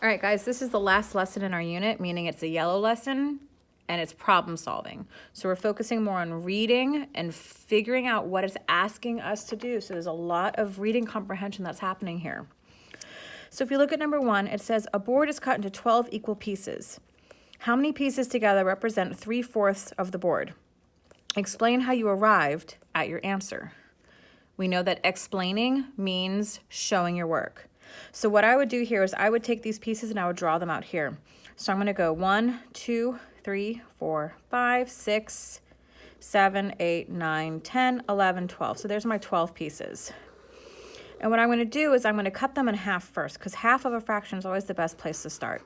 All right, guys, this is the last lesson in our unit, meaning it's a yellow lesson and it's problem solving. So we're focusing more on reading and figuring out what it's asking us to do. So there's a lot of reading comprehension that's happening here. So if you look at number 1, it says a board is cut into 12 equal pieces. How many pieces together represent 3/4 of the board? Explain how you arrived at your answer. We know that explaining means showing your work. So what I would do here is I would take these pieces and I would draw them out here. So I'm going to go 1, 2, 3, 4, 5, 6, 7, 8, 9, 10, 11, 12. So there's my 12 pieces. And what I'm going to do is I'm going to cut them in half first, because half of a fraction is always the best place to start.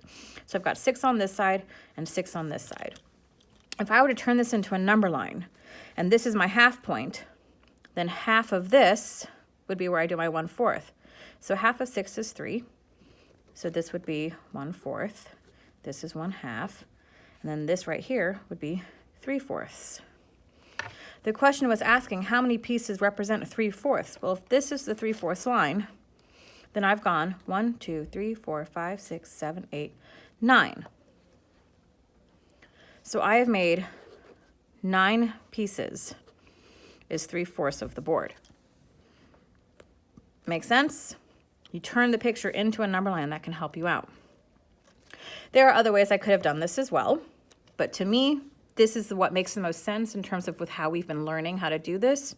So I've got 6 on this side and 6 on this side. If I were to turn this into a number line, and this is my half point, then half of this would be where I do my 1/4. So half of 6 is 3. So this would be 1/4. This is 1/2. And then this right here would be 3/4. The question was asking how many pieces represent 3/4. Well, if this is the 3/4 line, then I've gone 1, 2, 3, 4, 5, 6, 7, 8, 9. So I have made 9 pieces is 3/4 of the board. Make sense? You turn the picture into a number line, that can help you out. There are other ways I could have done this as well, but to me, this is what makes the most sense in terms of with how we've been learning how to do this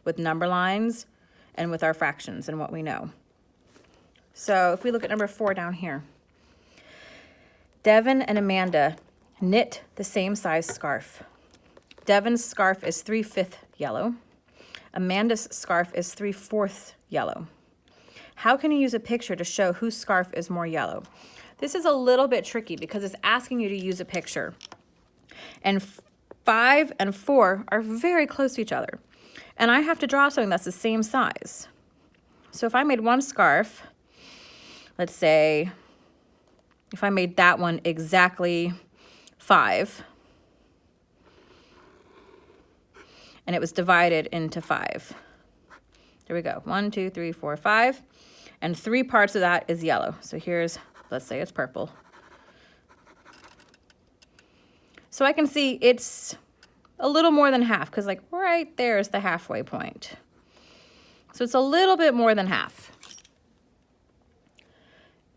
with number lines and with our fractions and what we know. So if we look at number 4 down here, Devin and Amanda knit the same size scarf. Devin's scarf is 3/5 yellow. Amanda's scarf is 3/4 yellow. How can you use a picture to show whose scarf is more yellow? This is a little bit tricky because it's asking you to use a picture. And 5 and 4 are very close to each other. And I have to draw something that's the same size. So if I made one scarf, let's say, if I made that one exactly 5, and it was divided into 5. There we go. 1, 2, 3, 4, 5. And 3 parts of that is yellow. So here's, let's say it's purple. So I can see it's a little more than half, because like right there is the halfway point. So it's a little bit more than half.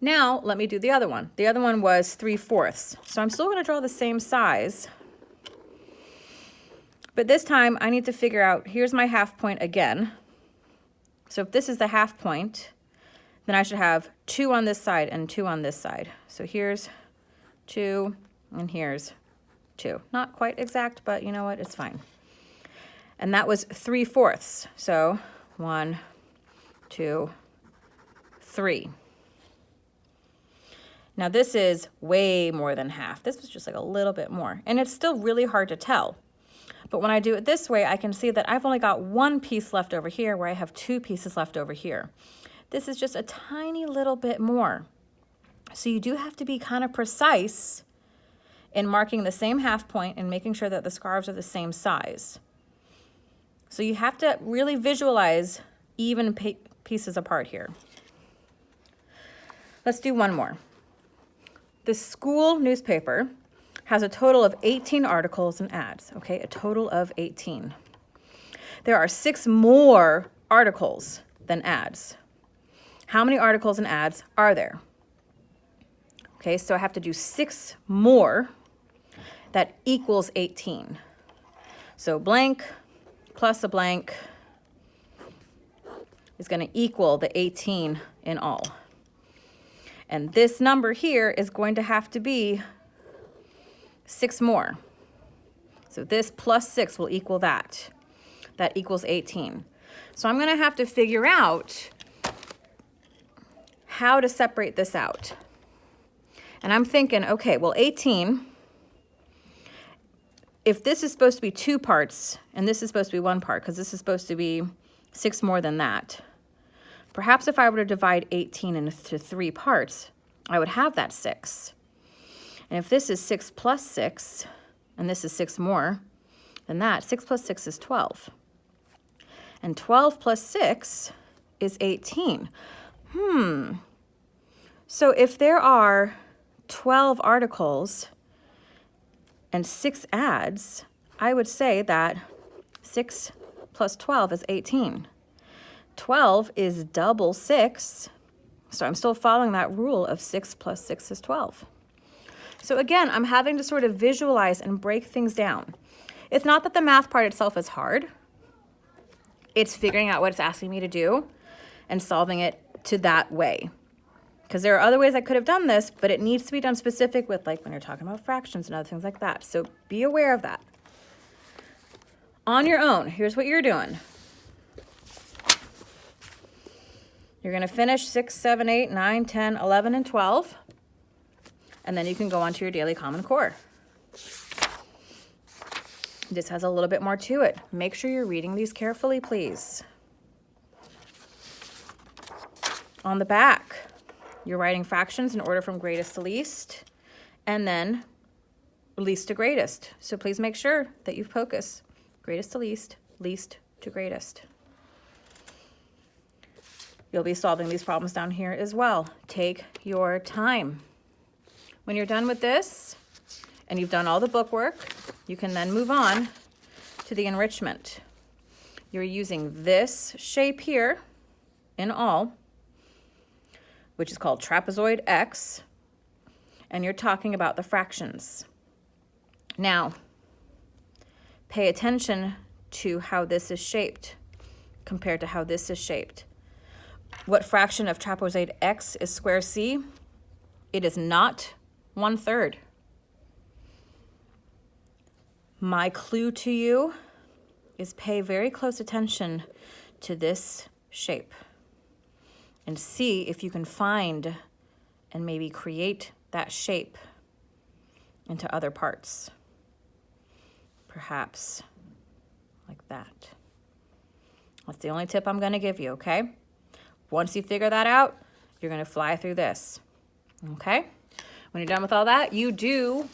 Now let me do the other one. The other one was 3/4. So I'm still going to draw the same size. But this time I need to figure out, here's my half point again. So if this is the half point, then I should have 2 on this side and 2 on this side. So here's 2 and here's 2. Not quite exact, but you know what? It's fine. And that was 3/4. So 1, 2, 3. Now this is way more than half. This was just like a little bit more. And it's still really hard to tell. But when I do it this way, I can see that I've only got 1 piece left over here where I have 2 pieces left over here. This is just a tiny little bit more. So you do have to be kind of precise in marking the same half point and making sure that the scarves are the same size. So you have to really visualize even pieces apart here. Let's do one more. The school newspaper has a total of 18 articles and ads, okay? A total of 18. There are 6 more articles than ads. How many articles and ads are there? Okay, so I have to do 6 more. That equals 18. So blank plus a blank is going to equal the 18 in all. And this number here is going to have to be 6 more. So this plus 6 will equal that. That equals 18. So I'm going to have to figure out how to separate this out. And I'm thinking, okay, well, 18, if this is supposed to be 2 parts, and this is supposed to be 1 part, because this is supposed to be 6 more than that, perhaps if I were to divide 18 into 3 parts, I would have that 6. And if this is 6 plus 6, and this is 6 more than that, 6 plus 6 is 12. And 12 plus 6 is 18. So if there are 12 articles and 6 ads, I would say that 6 plus 12 is 18. 12 is double 6, so I'm still following that rule of 6 plus 6 is 12. So again, I'm having to sort of visualize and break things down. It's not that the math part itself is hard. It's figuring out what it's asking me to do and solving it to that way. Because there are other ways I could have done this, but it needs to be done specific with, like, when you're talking about fractions and other things like that. So be aware of that. On your own, here's what you're doing. You're going to finish 6, 7, 8, 9, 10, 11, and 12. And then you can go on to your daily Common Core. This has a little bit more to it. Make sure you're reading these carefully, please. On the back, you're writing fractions in order from greatest to least, and then least to greatest. So please make sure that you focus greatest to least, least to greatest. You'll be solving these problems down here as well. Take your time. When you're done with this, and you've done all the book work, you can then move on to the enrichment. You're using this shape here in all, which is called trapezoid X, and you're talking about the fractions. Now, pay attention to how this is shaped compared to how this is shaped. What fraction of trapezoid X is square C? It is not 1/3. My clue to you is pay very close attention to this shape and see if you can find and maybe create that shape into other parts. Perhaps like that. That's the only tip I'm going to give you, okay? Once you figure that out, you're going to fly through this, okay? When you're done with all that, you do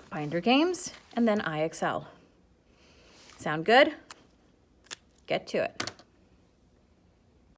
Binder Games and then IXL. Sound good? Get to it.